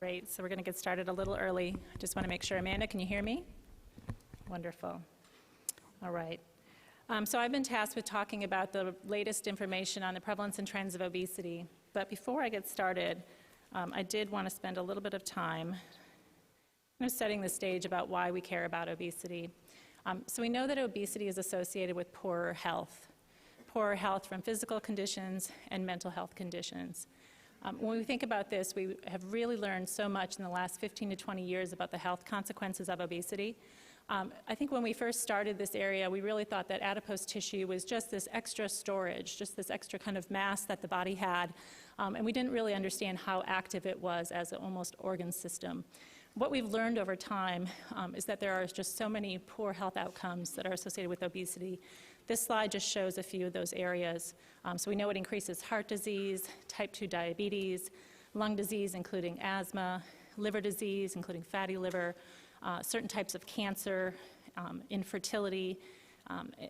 Great, so we're going to get started a little early. I just want to make sure. Amanda, can you hear me? Wonderful. All right. So I've been tasked with talking about the latest information on the prevalence and trends of obesity. But before I get started, I did want to spend a little bit of time setting the stage about why we care about obesity. So we know that obesity is associated with poorer health from physical conditions and mental health conditions. When we think about this, we have really learned so much in the last 15 to 20 years about the health consequences of obesity. I think when we first started this area, we really thought that adipose tissue was just this extra storage, just this extra kind of mass that the body had, and we didn't really understand how active it was as an almost organ system. What we've learned over time is that there are just so many poor health outcomes that are associated with obesity. This slide just shows a few of those areas. So we know it increases heart disease, type 2 diabetes, lung disease, including asthma, liver disease, including fatty liver, certain types of cancer, infertility,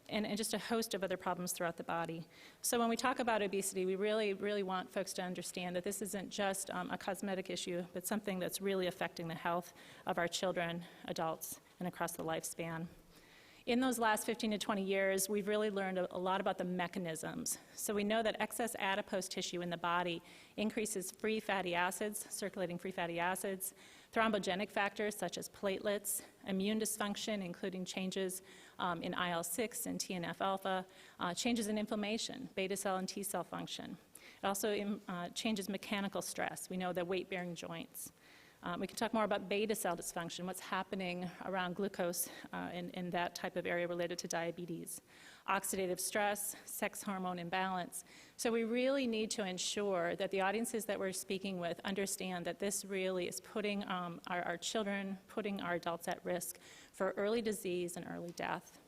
and just a host of other problems throughout the body. So when we talk about obesity, we really want folks to understand that this isn't just a cosmetic issue, but something that's really affecting the health of our children, adults, and across the lifespan. In those last 15 to 20 years, we've really learned a lot about the mechanisms. So we know that excess adipose tissue in the body increases free fatty acids, circulating free fatty acids, thrombogenic factors such as platelets, immune dysfunction, including changes in IL-6 and TNF-alpha, changes in inflammation, beta cell and T cell function. It also changes mechanical stress. We know the weight-bearing joints. We can talk more about beta cell dysfunction, what's happening around glucose in that type of area related to diabetes. Oxidative stress, sex hormone imbalance. So we really need to ensure that the audiences that we're speaking with understand that this really is putting our children, putting our adults at risk for early disease and early death.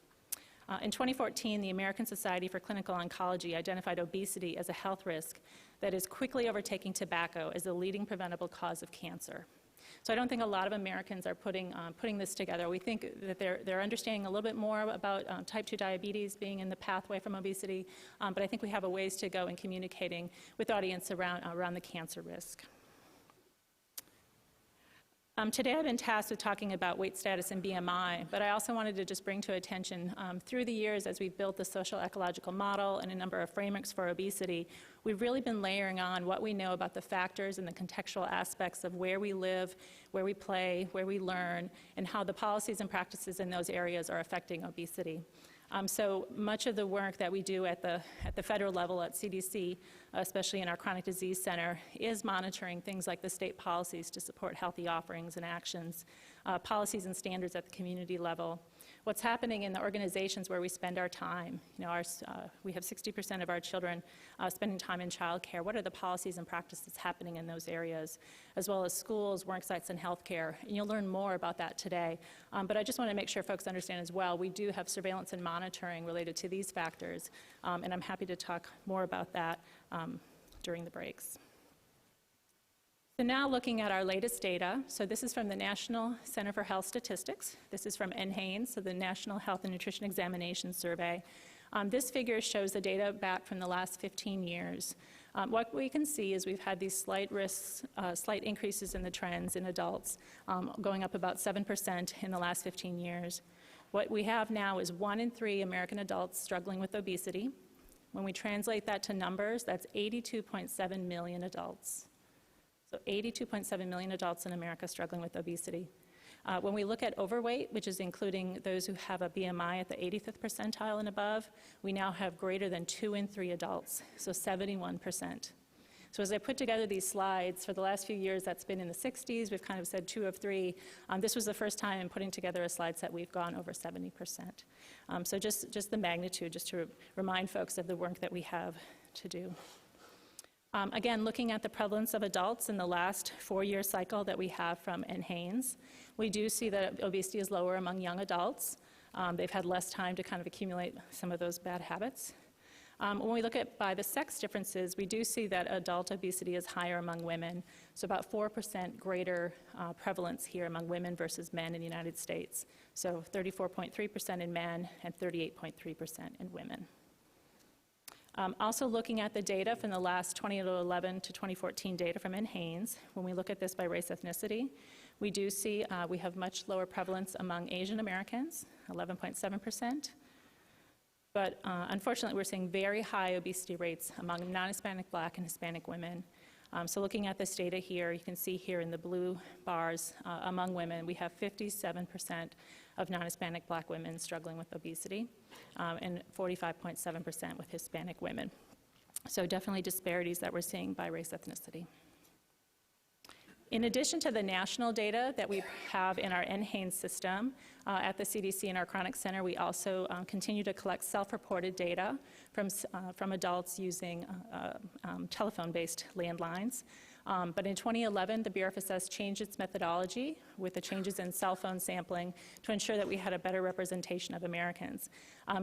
In 2014, the American Society for Clinical Oncology identified obesity as a health risk that is quickly overtaking tobacco as the leading preventable cause of cancer. So I don't think a lot of Americans are putting this together. We think that they're understanding a little bit more about type 2 diabetes being in the pathway from obesity, but I think we have a ways to go in communicating with the audience around the cancer risk. Today I've been tasked with talking about weight status and BMI, but I also wanted to just bring to attention through the years as we've built the social ecological model and a number of frameworks for obesity, we've really been layering on what we know about the factors and the contextual aspects of where we live, where we play, where we learn, and how the policies and practices in those areas are affecting obesity. So much of the work that we do at the federal level at CDC, especially in our Chronic Disease Center, is monitoring things like the state policies to support healthy offerings and actions, policies and standards at the community level. What's happening in the organizations where we spend our time, we have 60% of our children spending time in childcare. What are the policies and practices happening in those areas, as well as schools, work sites, and healthcare? And you'll learn more about that today. But I just want to make sure folks understand as well, we do have surveillance and monitoring related to these factors, and I'm happy to talk more about that during the breaks. So now looking at our latest data, so this is from the National Center for Health Statistics. This is from NHANES, so the National Health and Nutrition Examination Survey. This figure shows the data back from the last 15 years. What we can see is we've had these slight increases in the trends in adults, going up about 7% in the last 15 years. What we have now is 1 in 3 American adults struggling with obesity. When we translate that to numbers, that's 82.7 million adults. So 82.7 million adults in America struggling with obesity. When we look at overweight, which is including those who have a BMI at the 85th percentile and above, we now have greater than 2 in 3 adults, so 71%. So as I put together these slides, for the last few years that's been in the 60s, we've kind of said 2 of 3. This was the first time in putting together a slide set we've gone over 70%. So just the magnitude, just to remind folks of the work that we have to do. Again, looking at the prevalence of adults in the last 4-year cycle that we have from NHANES, we do see that obesity is lower among young adults. They've had less time to kind of accumulate some of those bad habits. When we look at by the sex differences, we do see that adult obesity is higher among women, so about 4% greater prevalence here among women versus men in the United States. So 34.3% in men and 38.3% in women. Also looking at the data from the last 2011 to 2014 data from NHANES, when we look at this by race ethnicity, we do see we have much lower prevalence among Asian Americans, 11.7%. But unfortunately, we're seeing very high obesity rates among non-Hispanic, Black, and Hispanic women. So looking at this data here, you can see here in the blue bars, among women, we have 57% of non-Hispanic Black women struggling with obesity, and 45.7% with Hispanic women. So definitely disparities that we're seeing by race ethnicity. In addition to the national data that we have in our NHANES system at the CDC and our Chronic Center, we also continue to collect self-reported data from adults using telephone-based landlines. But in 2011, the Bureau of FSS changed its methodology with the changes in cell phone sampling to ensure that we had a better representation of Americans.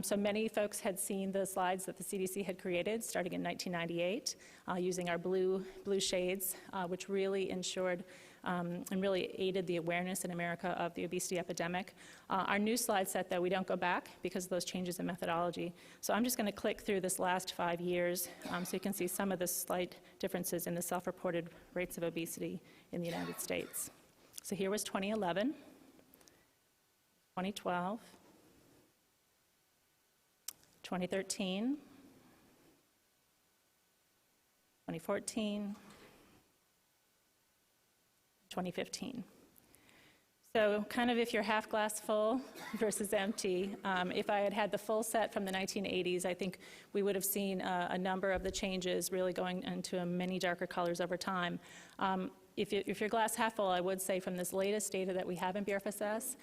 So many folks had seen the slides that the CDC had created starting in 1998 using our blue shades, which really ensured and really aided the awareness in America of the obesity epidemic. Our new slide set, though, we don't go back because of those changes in methodology. So I'm just going to click through this last 5 years so you can see some of the slight differences in the self-reported rates of obesity in the United States. So here was 2011, 2012, 2013, 2014, 2015. So kind of if you're half glass full versus empty, if I had had the full set from the 1980s, I think we would have seen a number of the changes really going into many darker colors over time. If you're glass half full, I would say from this latest data that we have in BRFSS,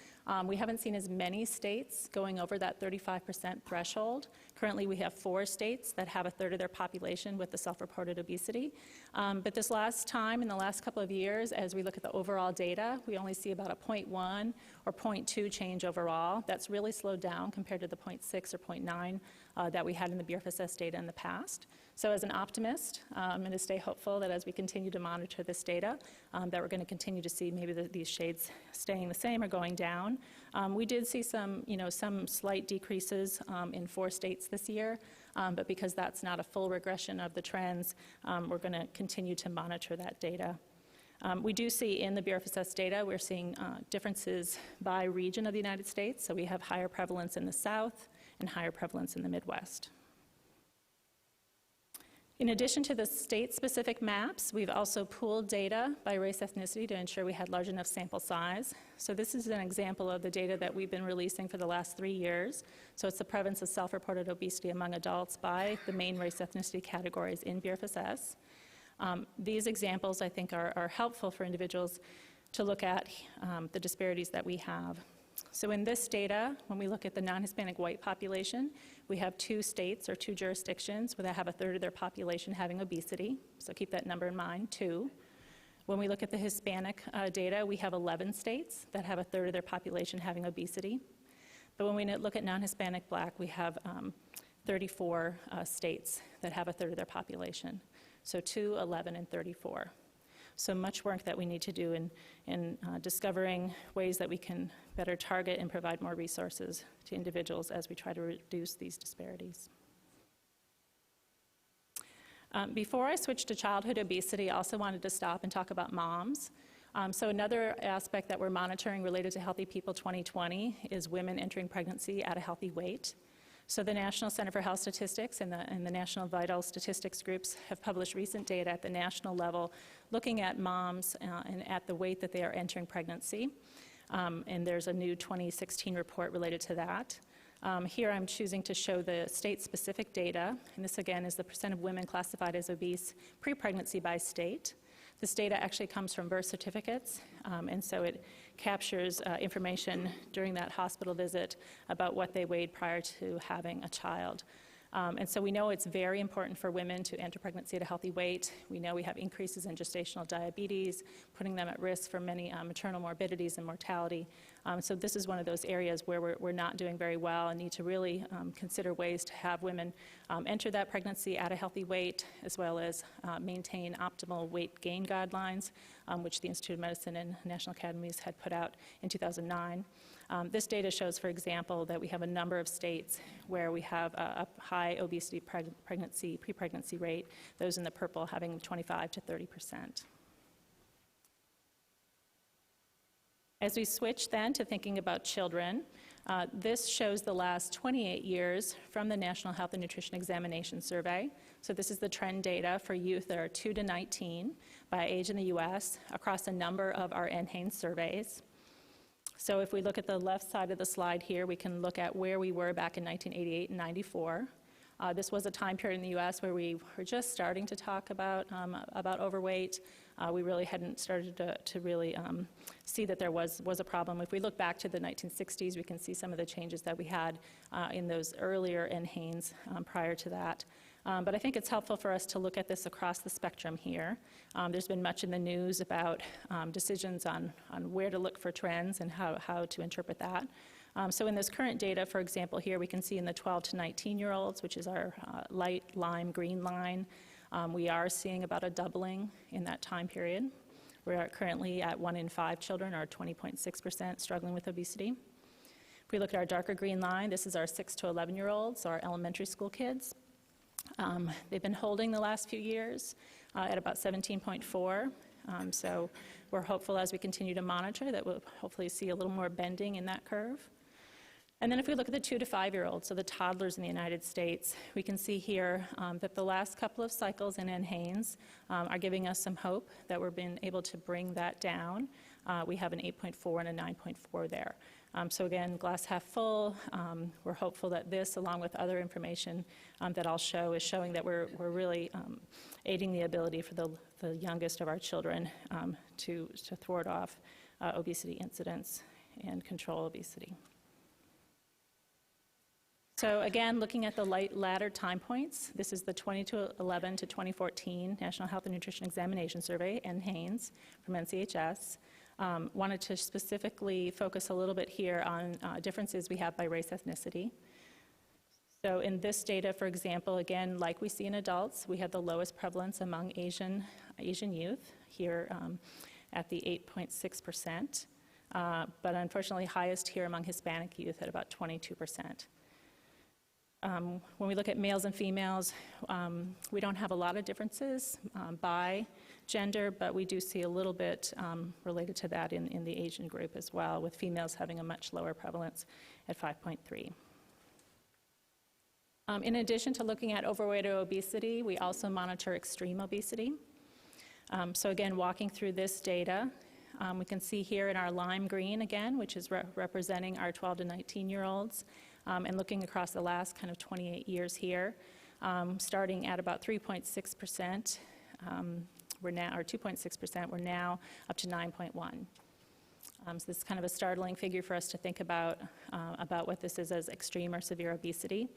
we haven't seen as many states going over that 35% threshold. Currently, we have 4 states that have a third of their population with the self-reported obesity. But this last time, in the last couple of years, as we look at the overall data, we only see about a 0.1 or 0.2 change overall. That's really slowed down compared to the 0.6 or 0.9 that we had in the BRFSS data in the past. So as an optimist, I'm going to stay hopeful that as we continue to monitor this data, that we're going to continue to see maybe these shades staying the same or going down. We did see some slight decreases in 4 states this year, but because that's not a full regression of the trends, we're going to continue to monitor that data. We do see in the BRFSS data, we're seeing differences by region of the United States. So we have higher prevalence in the South and higher prevalence in the Midwest. In addition to the state-specific maps, we've also pooled data by race ethnicity to ensure we had large enough sample size. So this is an example of the data that we've been releasing for the last 3 years. So it's the prevalence of self-reported obesity among adults by the main race ethnicity categories in BRFSS. These examples, I think, are helpful for individuals to look at the disparities that we have. So in this data, when we look at the non-Hispanic white population, we have 2 states or 2 jurisdictions where they have a third of their population having obesity. So keep that number in mind, 2. When we look at the Hispanic data, we have 11 states that have a third of their population having obesity. But when we look at non-Hispanic Black, we have 34 states that have a third of their population. So 2, 11, and 34. So much work that we need to do in discovering ways that we can better target and provide more resources to individuals as we try to reduce these disparities. Before I switch to childhood obesity, I also wanted to stop and talk about moms. So another aspect that we're monitoring related to Healthy People 2020 is women entering pregnancy at a healthy weight. So the National Center for Health Statistics and the National Vital Statistics groups have published recent data at the national level looking at moms and at the weight that they are entering pregnancy. And there's a new 2016 report related to that. Here I'm choosing to show the state-specific data, and this again is the percent of women classified as obese pre-pregnancy by state. This data actually comes from birth certificates, and so it captures information during that hospital visit about what they weighed prior to having a child. And so we know it's very important for women to enter pregnancy at a healthy weight. We know we have increases in gestational diabetes, putting them at risk for many maternal morbidities and mortality. So this is one of those areas where we're not doing very well and need to really consider ways to have women enter that pregnancy at a healthy weight, as well as maintain optimal weight gain guidelines, which the Institute of Medicine and National Academies had put out in 2009. This data shows, for example, that we have a number of states where we have a high obesity pre-pregnancy rate, those in the purple having 25 to 30%. As we switch then to thinking about children, this shows the last 28 years from the National Health and Nutrition Examination Survey. So this is the trend data for youth that are 2 to 19 by age in the U.S. across a number of our NHANES surveys. So if we look at the left side of the slide here, we can look at where we were back in 1988 and 94. This was a time period in the U.S. where we were just starting to talk about overweight. We really hadn't started to really see that there was a problem. If we look back to the 1960s, we can see some of the changes that we had in those earlier NHANES prior to that. But I think it's helpful for us to look at this across the spectrum here. There's been much in the news about decisions on where to look for trends and how to interpret that. So in this current data, for example, here we can see in the 12 to 19-year-olds, which is our light lime green line, we are seeing about a doubling in that time period. We're currently at 1 in 5 children, or 20.6%, struggling with obesity. If we look at our darker green line, this is our 6 to 11-year-olds, our elementary school kids. They've been holding the last few years at about 17.4. So we're hopeful as we continue to monitor that we'll hopefully see a little more bending in that curve. And then if we look at the 2 to 5-year-olds, so the toddlers in the United States, we can see here that the last couple of cycles in NHANES are giving us some hope that we're being able to bring that down. We have an 8.4 and a 9.4 there. So again, glass half full. We're hopeful that this, along with other information that I'll show, is showing that we're really aiding the ability for the youngest of our children to thwart off obesity incidence and control obesity. So again, looking at the latter time points, this is the 2011 to 2014 National Health and Nutrition Examination Survey, NHANES, from NCHS. Wanted to specifically focus a little bit here on differences we have by race ethnicity. So in this data, for example, again, like we see in adults, we have the lowest prevalence among Asian youth here at the 8.6%, but unfortunately highest here among Hispanic youth at about 22%. When we look at males and females, we don't have a lot of differences by gender, but we do see a little bit related to that in the Asian group as well, with females having a much lower prevalence at 5.3. In addition to looking at overweight or obesity, we also monitor extreme obesity. So again, walking through this data, we can see here in our lime green again, which is representing our 12 to 19-year-olds, and looking across the last kind of 28 years here, starting at about 3.6%, we're now, or 2.6%, we're now up to 9.1. So this is kind of a startling figure for us to think about what this is as extreme or severe obesity.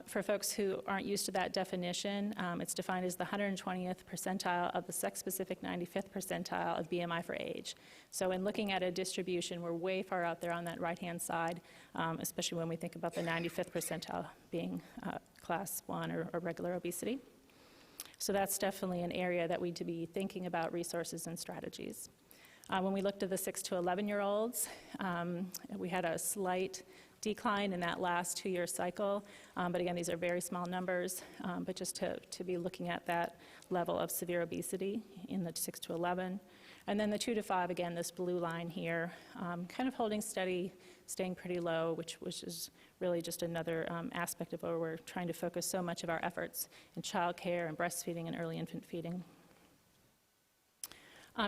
For folks who aren't used to that definition, it's defined as the 120th percentile of the sex-specific 95th percentile of BMI for age. So in looking at a distribution, we're way far out there on that right-hand side, especially when we think about the 95th percentile being class 1 or regular obesity. So that's definitely an area that we need to be thinking about resources and strategies. When we looked at the 6 to 11-year-olds, we had a slight decline in that last 2-year cycle, but again, these are very small numbers, but just to be looking at that level of severe obesity in the 6 to 11. And then the 2 to 5, again, this blue line here, kind of holding steady, staying pretty low, which is really just another aspect of where we're trying to focus so much of our efforts in childcare and breastfeeding and early infant feeding.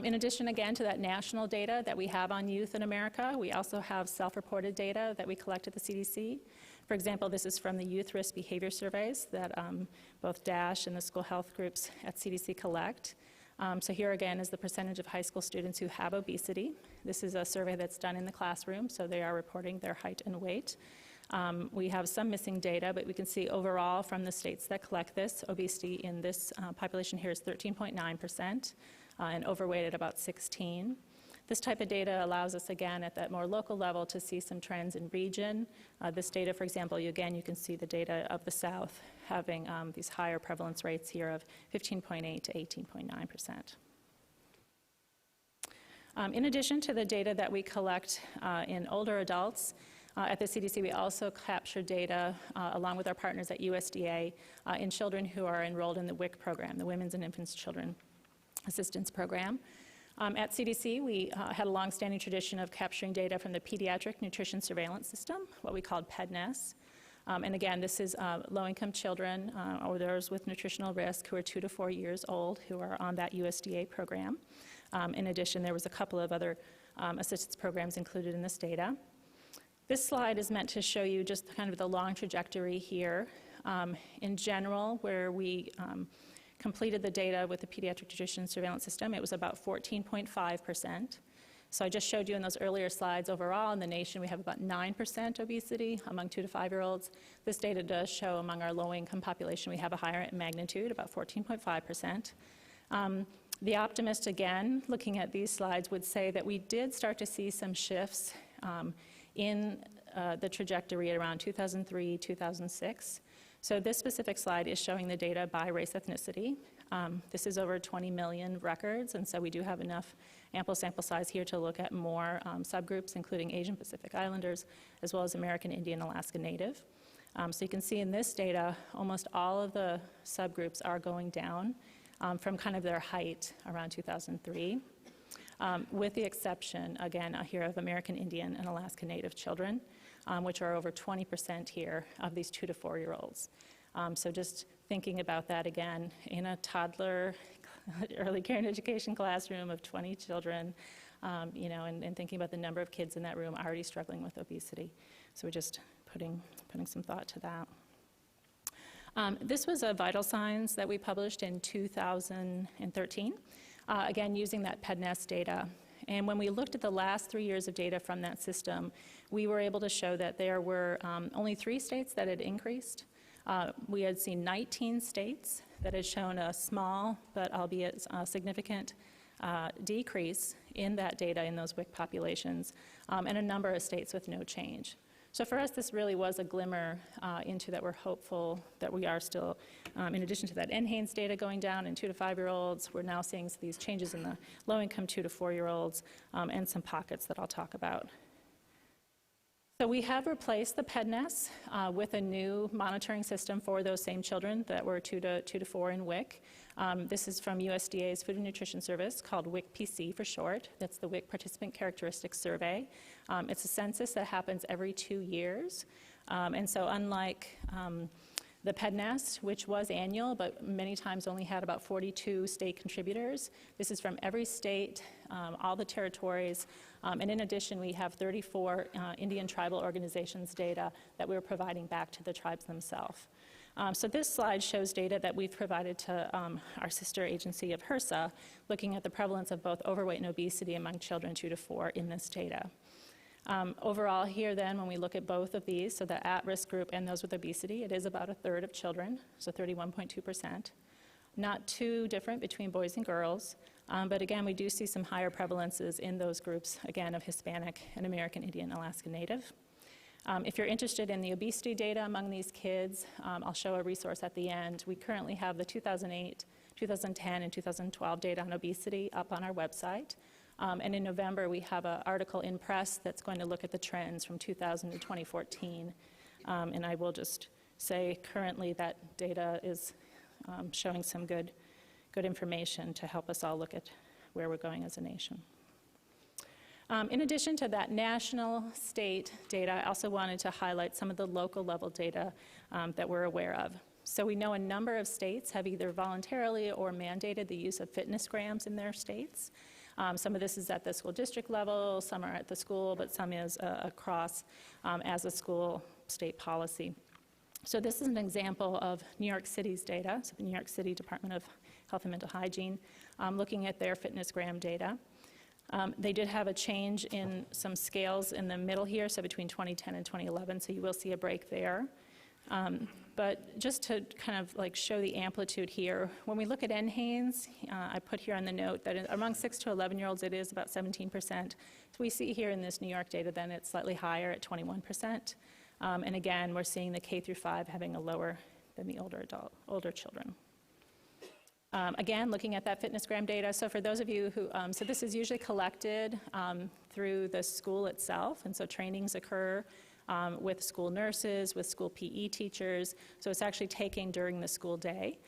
In addition, again, to that national data that we have on youth in America, we also have self-reported data that we collect at the CDC. For example, this is from the youth risk behavior surveys that both DASH and the school health groups at CDC collect. So here again is the percentage of high school students who have obesity. This is a survey that's done in the classroom, so they are reporting their height and weight. We have some missing data, but we can see overall from the states that collect this, obesity in this population here is 13.9%, and overweight at about 16%. This type of data allows us, again, at that more local level to see some trends in region. This data, for example, you can see the data of the South having these higher prevalence rates here of 15.8 to 18.9%. In addition to the data that we collect in older adults, at the CDC, we also capture data, along with our partners at USDA, in children who are enrolled in the WIC program, the Women's and Infants Children Assistance Program. At CDC, we had a long-standing tradition of capturing data from the Pediatric Nutrition Surveillance System, what we called PEDNES. And again, this is low-income children or those with nutritional risk who are 2 to 4 years old who are on that USDA program. In addition, there was a couple of other assistance programs included in this data. This slide is meant to show you just kind of the long trajectory here. In general, where we completed the data with the Pediatric Nutrition Surveillance System, it was about 14.5%. So I just showed you in those earlier slides, overall in the nation we have about 9% obesity among 2 to 5-year-olds. This data does show among our low-income population we have a higher magnitude, about 14.5%. The optimist, again, looking at these slides, would say that we did start to see some shifts in the trajectory at around 2003, 2006. So this specific slide is showing the data by race ethnicity. This is over 20 million records, and so we do have enough ample sample size here to look at more subgroups, including Asian Pacific Islanders, as well as American Indian, Alaska Native. So you can see in this data, almost all of the subgroups are going down from kind of their height around 2003. With the exception, again, here of American Indian and Alaska Native children, which are over 20% here of these 2 to 4-year-olds. So just thinking about that again, in a toddler early care and education classroom of 20 children, and thinking about the number of kids in that room already struggling with obesity. So we're just putting some thought to that. This was a vital signs that we published in 2013. Again, using that PEDNES data. And when we looked at the last 3 years of data from that system, we were able to show that there were only 3 states that had increased. We had seen 19 states that had shown a small, but albeit significant, decrease in that data in those WIC populations, and a number of states with no change. So for us, this really was a glimmer into that we're hopeful that we are still, in addition to that NHANES data going down in 2 to 5-year-olds, we're now seeing these changes in the low-income 2 to 4-year-olds and some pockets that I'll talk about. So we have replaced the PEDNES with a new monitoring system for those same children that were 2 to 4 in WIC. This is from USDA's Food and Nutrition Service called WIC-PC for short. That's the WIC Participant Characteristics Survey. It's a census that happens every 2 years. And so unlike the PEDNES, which was annual, but many times only had about 42 state contributors. This is from every state, all the territories, and in addition, we have 34 Indian tribal organizations data that we're providing back to the tribes themselves. So this slide shows data that we've provided to our sister agency of HRSA, looking at the prevalence of both overweight and obesity among children 2 to 4 in this data. Overall here then, when we look at both of these, so the at-risk group and those with obesity, it is about a third of children, so 31.2%. Not too different between boys and girls, but again, we do see some higher prevalences in those groups, again, of Hispanic and American Indian, Alaska Native. If you're interested in the obesity data among these kids, I'll show a resource at the end. We currently have the 2008, 2010, and 2012 data on obesity up on our website. And in November, we have an article in press that's going to look at the trends from 2000 to 2014. And I will just say currently that data is showing some good information to help us all look at where we're going as a nation. In addition to that national state data, I also wanted to highlight some of the local level data that we're aware of. So we know a number of states have either voluntarily or mandated the use of fitness grams in their states. Some of this is at the school district level, some are at the school, but some is across as a school state policy. So this is an example of New York City's data, so the New York City Department of Health and Mental Hygiene, looking at their fitness gram data. They did have a change in some scales in the middle here, so between 2010 and 2011, so you will see a break there. But just to kind of like show the amplitude here, when we look at NHANES, I put here on the note that among 6 to 11-year-olds it is about 17%. So we see here in this New York data then it's slightly higher at 21%. And again, we're seeing the K through 5 having a lower than the older children. Again, looking at that FitnessGram data, so for those of you who, so this is usually collected through the school itself, and so trainings occur with school nurses, with school PE teachers, so it's actually taken during the school day.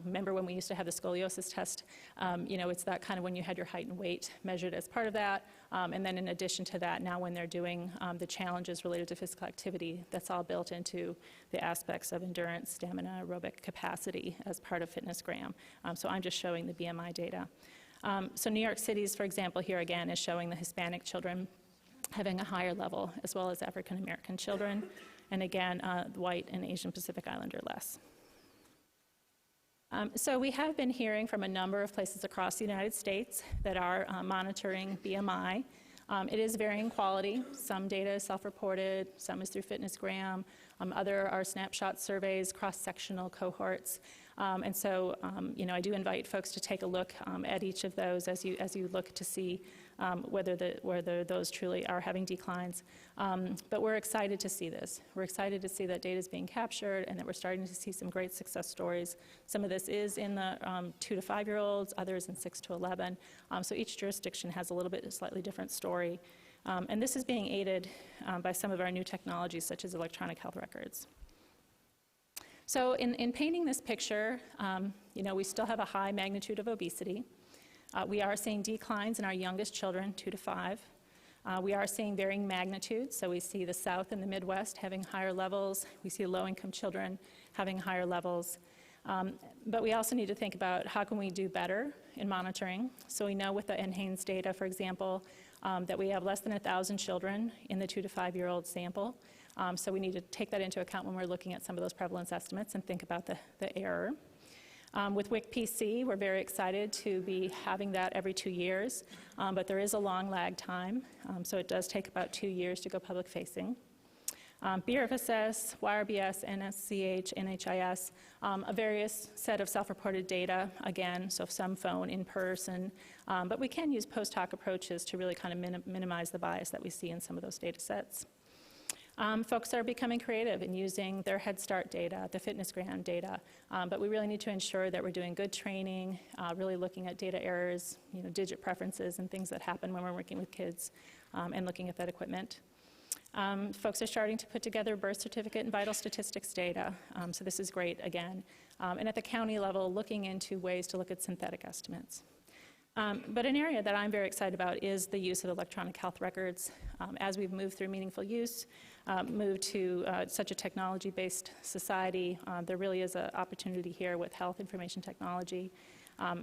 Remember when we used to have the scoliosis test, it's that kind of when you had your height and weight measured as part of that, and then in addition to that, now when they're doing the challenges related to physical activity, that's all built into the aspects of endurance, stamina, aerobic capacity as part of FitnessGram. So I'm just showing the BMI data. So New York City's, for example, here again is showing the Hispanic children having a higher level, as well as African American children, and again, white and Asian Pacific Islander less. So we have been hearing from a number of places across the United States that are monitoring BMI. It is varying quality. Some data is self-reported, some is through FitnessGram, other are snapshot surveys, cross-sectional cohorts. And so, I do invite folks to take a look at each of those as you look to see whether those truly are having declines. But we're excited to see this. We're excited to see that data is being captured and that we're starting to see some great success stories. Some of this is in the 2 to 5-year-olds, others in 6 to 11. So each jurisdiction has a little bit slightly different story. And this is being aided by some of our new technologies, such as electronic health records. So in painting this picture, we still have a high magnitude of obesity. We are seeing declines in our youngest children, 2 to 5. We are seeing varying magnitudes, so we see the South and the Midwest having higher levels. We see low-income children having higher levels. But we also need to think about how can we do better in monitoring. So we know with the NHANES data, for example, that we have less than 1,000 children in the 2 to 5-year-old sample. So we need to take that into account when we're looking at some of those prevalence estimates and think about the error. With WIC-PC, we're very excited to be having that every 2 years, but there is a long lag time, so it does take about 2 years to go public facing. BRFSS, YRBS, NSCH, NHIS, a various set of self-reported data, again, so some phone, in person, but we can use post hoc approaches to really kind of minimize the bias that we see in some of those data sets. Folks are becoming creative in using their Head Start data, the FitnessGram data, but we really need to ensure that we're doing good training, really looking at data errors, digit preferences and things that happen when we're working with kids, and looking at that equipment. Folks are starting to put together birth certificate and vital statistics data, so this is great again. And at the county level, looking into ways to look at synthetic estimates. But an area that I'm very excited about is the use of electronic health records. As we've moved through meaningful use, moved to such a technology-based society, there really is an opportunity here with health information technology,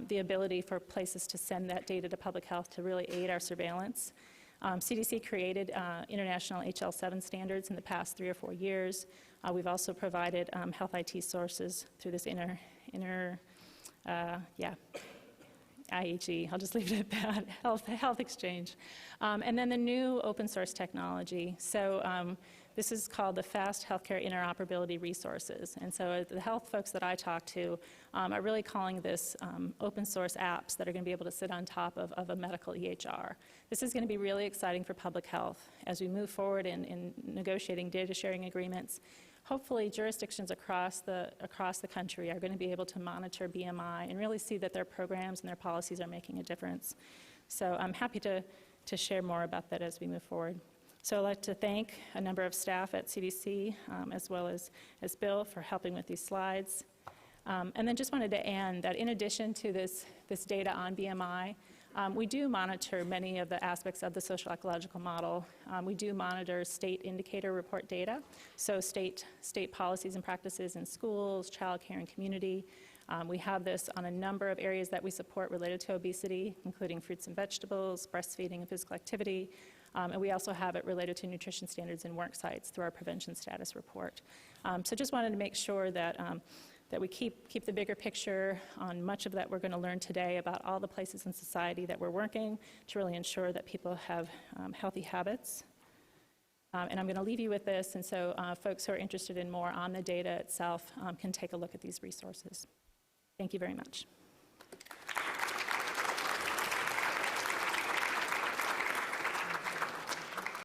the ability for places to send that data to public health to really aid our surveillance. CDC created international HL7 standards in the past 3 or 4 years. We've also provided health IT sources through this IHE, I'll just leave it at that, health exchange. And then the new open source technology. So this is called the Fast Healthcare Interoperability Resources. And so the health folks that I talk to are really calling this open source apps that are going to be able to sit on top of a medical EHR. This is going to be really exciting for public health as we move forward in negotiating data sharing agreements. Hopefully jurisdictions across the country are going to be able to monitor BMI and really see that their programs and their policies are making a difference. So I'm happy to share more about that as we move forward. So I'd like to thank a number of staff at CDC as well as Bill for helping with these slides. And then just wanted to end that in addition to this data on BMI, we do monitor many of the aspects of the social ecological model. We do monitor state indicator report data, so state policies and practices in schools, child care, and community. We have this on a number of areas that we support related to obesity, including fruits and vegetables, breastfeeding, and physical activity. And we also have it related to nutrition standards in work sites through our prevention status report. So just wanted to make sure that we keep the bigger picture on much of that we're going to learn today about all the places in society that we're working to really ensure that people have healthy habits. And I'm going to leave you with this, and so folks who are interested in more on the data itself can take a look at these resources. Thank you very much.